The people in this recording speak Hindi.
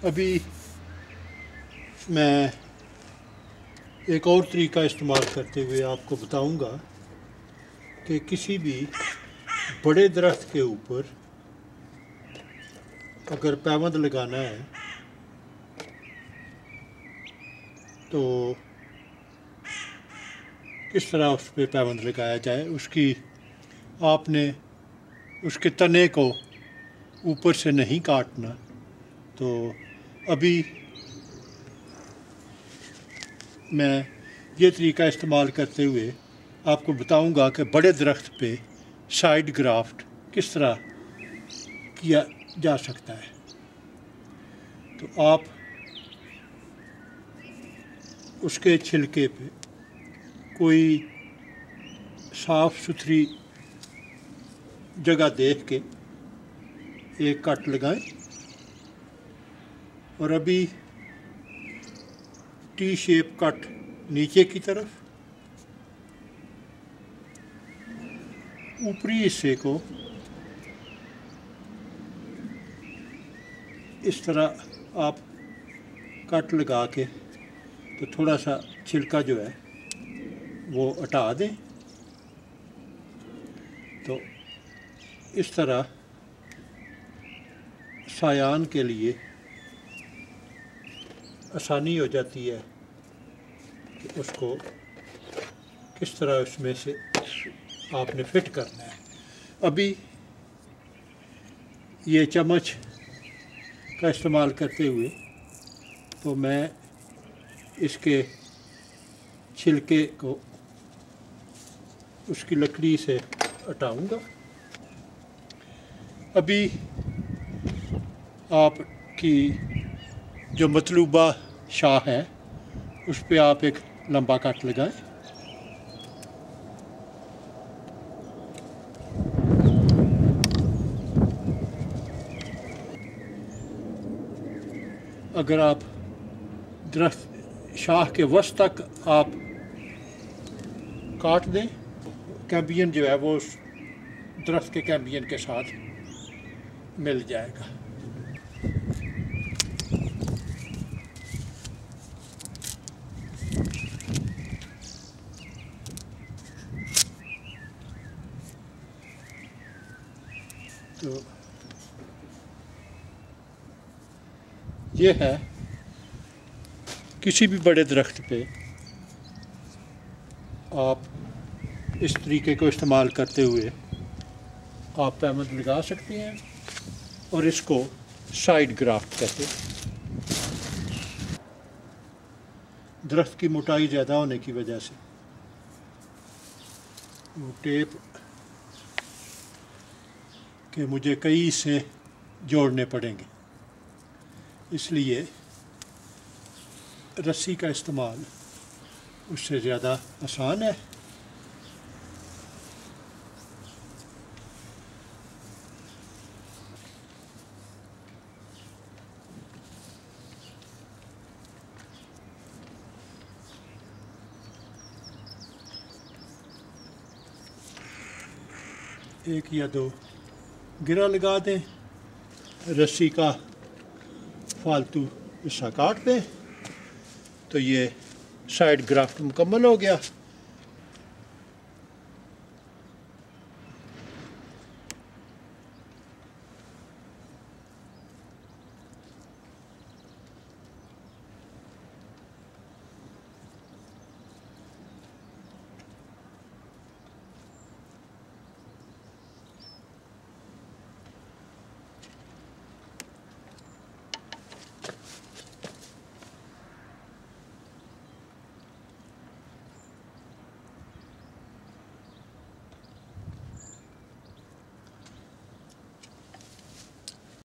अभी मैं एक और तरीका इस्तेमाल करते हुए आपको बताऊंगा कि किसी भी बड़े दरख्त के ऊपर अगर पैबंद लगाना है तो किस तरह उस पर पैबंद लगाया जाए। आपने उसके तने को ऊपर से नहीं काटना। तो अभी मैं ये तरीका इस्तेमाल करते हुए आपको बताऊंगा कि बड़े दरख्त पे साइड ग्राफ्ट किस तरह किया जा सकता है। तो आप उसके छिलके पे कोई साफ़ सुथरी जगह देख के एक कट लगाएं और अभी टी शेप कट नीचे की तरफ, ऊपरी हिस्से को इस तरह आप कट लगा के तो थोड़ा सा छिलका जो है वो हटा दें। तो इस तरह सायान के लिए आसानी हो जाती है कि उसको किस तरह उसमें से आपने फिट करना है। अभी ये चम्मच का इस्तेमाल करते हुए तो मैं इसके छिलके को उसकी लकड़ी से हटाऊंगा। अभी आपकी जो मतलूबा शाह है उस पर आप एक लंबा कट लगाएं। अगर आप दरख्त शाह के वस्त तक आप काट दें, कैम्बियन जो है वो उस दरख्त के कैम्बियन के साथ मिल जाएगा। तो ये है किसी भी बड़े दरख्त पे आप इस तरीके को इस्तेमाल करते हुए आप पैबंद लगा सकते हैं और इसको साइड ग्राफ्ट कहते हैं। दरख्त की मोटाई ज़्यादा होने की वजह से वो टेप के मुझे कई से जोड़ने पड़ेंगे, इसलिए रस्सी का इस्तेमाल उससे ज़्यादा आसान है। एक या दो गिरा लगा दें, रस्सी का फालतू हिस्सा काट दें तो ये साइड ग्राफ्ट मुकम्मल हो गया।